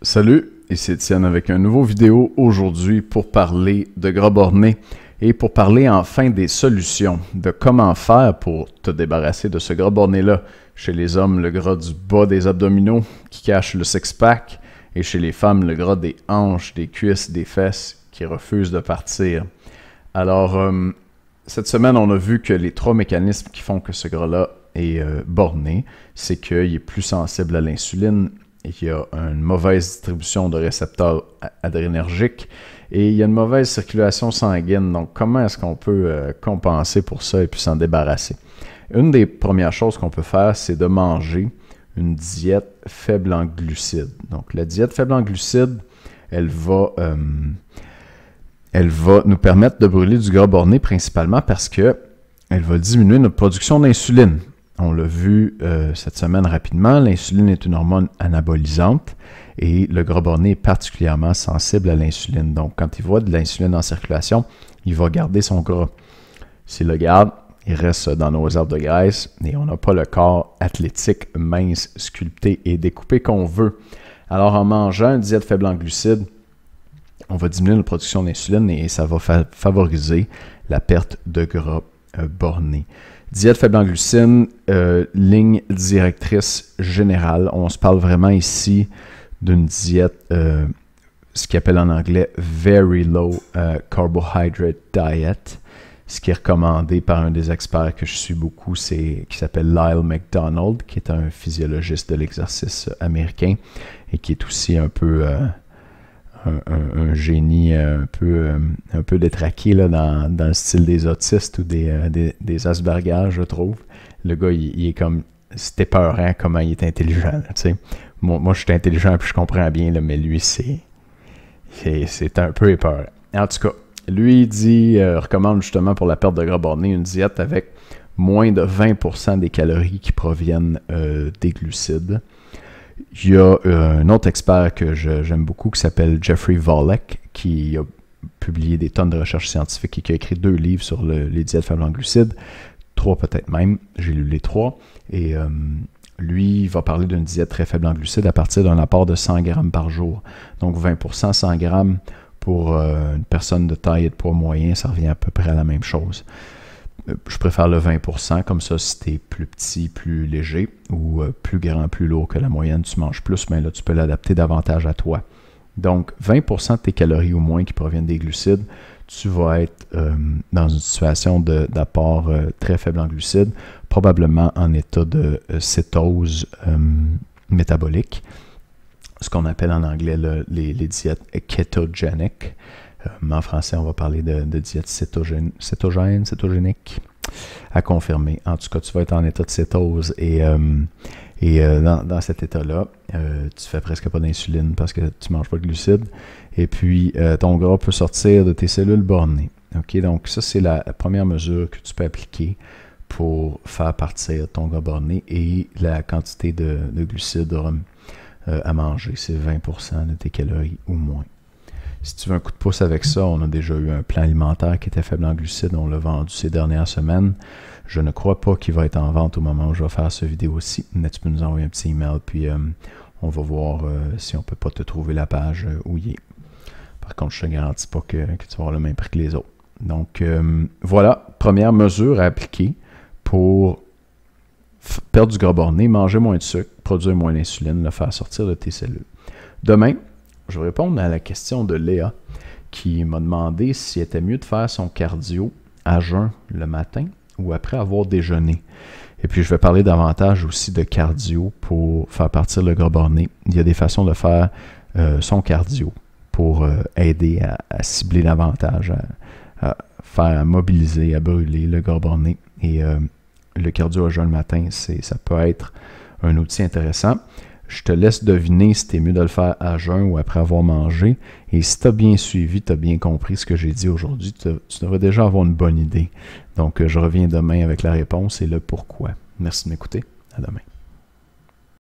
Salut, ici Étienne avec une nouvelle vidéo aujourd'hui pour parler de gras borné et pour parler enfin des solutions, de comment faire pour te débarrasser de ce gras borné-là. Chez les hommes, le gras du bas des abdominaux qui cache le six-pack et chez les femmes, le gras des hanches, des cuisses, des fesses qui refusent de partir. Alors, cette semaine, on a vu que les trois mécanismes qui font que ce gras-là est borné, c'est qu'il est plus sensible à l'insuline, il y a une mauvaise distribution de récepteurs adrénergiques et il y a une mauvaise circulation sanguine. Donc, comment est-ce qu'on peut compenser pour ça et puis s'en débarrasser? Une des premières choses qu'on peut faire, c'est de manger une diète faible en glucides. Donc, la diète faible en glucides, elle va nous permettre de brûler du gras borné principalement parce qu'elle va diminuer notre production d'insuline. On l'a vu cette semaine rapidement, l'insuline est une hormone anabolisante et le gras borné est particulièrement sensible à l'insuline. Donc, quand il voit de l'insuline en circulation, il va garder son gras. S'il le garde, il reste dans nos réserves de graisse et on n'a pas le corps athlétique, mince, sculpté et découpé qu'on veut. Alors, en mangeant une diète faible en glucides, on va diminuer notre production d'insuline et ça va favoriser la perte de gras borné. Diète faible en glucides, ligne directrice générale. On se parle vraiment ici d'une diète, ce qu'ils appellent en anglais Very Low Carbohydrate Diet. Ce qui est recommandé par un des experts que je suis beaucoup, qui s'appelle Lyle McDonald, qui est un physiologiste de l'exercice américain et qui est aussi un peu un génie un peu détraqué là, dans le style des autistes ou des Asperger, je trouve. Le gars, il est comme... C'est épeurant comment il est intelligent. Là, moi, je suis intelligent et je comprends bien, là, mais lui, c'est un peu épeurant. En tout cas, lui, il dit, recommande justement pour la perte de gras borné une diète avec moins de 20% des calories qui proviennent des glucides. Il y a un autre expert que j'aime beaucoup qui s'appelle Jeffrey Volek, qui a publié des tonnes de recherches scientifiques et qui a écrit 2 livres sur les diètes faibles en glucides, 3 peut-être même, j'ai lu les 3, et lui, il va parler d'une diète très faible en glucides à partir d'un apport de 100 grammes par jour. Donc 20%, 100 grammes pour une personne de taille et de poids moyen, ça revient à peu près à la même chose. Je préfère le 20%, comme ça, si tu es plus petit, plus léger, ou plus grand, plus lourd que la moyenne, tu manges plus, mais là, tu peux l'adapter davantage à toi. Donc, 20% de tes calories ou moins qui proviennent des glucides, tu vas être dans une situation d'apport très faible en glucides, probablement en état de cétose métabolique, ce qu'on appelle en anglais les diètes kétogéniques. En français, on va parler de diète cétogénique à confirmer. En tout cas, tu vas être en état de cétose et dans cet état-là, tu fais presque pas d'insuline parce que tu ne manges pas de glucides et puis ton gras peut sortir de tes cellules bornées. Okay? Donc ça, c'est la première mesure que tu peux appliquer pour faire partir ton gras borné et la quantité de glucides à manger. C'est 20% de tes calories ou moins. Si tu veux un coup de pouce avec ça, on a déjà eu un plan alimentaire qui était faible en glucides. On l'a vendu ces dernières semaines. Je ne crois pas qu'il va être en vente au moment où je vais faire cette vidéo-ci. Mais tu peux nous envoyer un petit email, puis on va voir si on ne peut pas te trouver la page où il est. Par contre, je ne te garantis pas que tu vas avoir le même prix que les autres. Donc, voilà, première mesure à appliquer pour perdre du gras borné, manger moins de sucre, produire moins d'insuline, le faire sortir de tes cellules. Demain, je vais répondre à la question de Léa qui m'a demandé s'il était mieux de faire son cardio à jeun le matin ou après avoir déjeuné. Et puis, je vais parler davantage aussi de cardio pour faire partir le gras borné. Il y a des façons de faire son cardio pour aider à cibler davantage, à mobiliser, à brûler le gras borné. Et le cardio à jeun le matin, ça peut être un outil intéressant. Je te laisse deviner si tu es mieux de le faire à jeun ou après avoir mangé. Et si tu as bien suivi, tu as bien compris ce que j'ai dit aujourd'hui, tu devrais déjà avoir une bonne idée. Donc, je reviens demain avec la réponse et le pourquoi. Merci de m'écouter. À demain.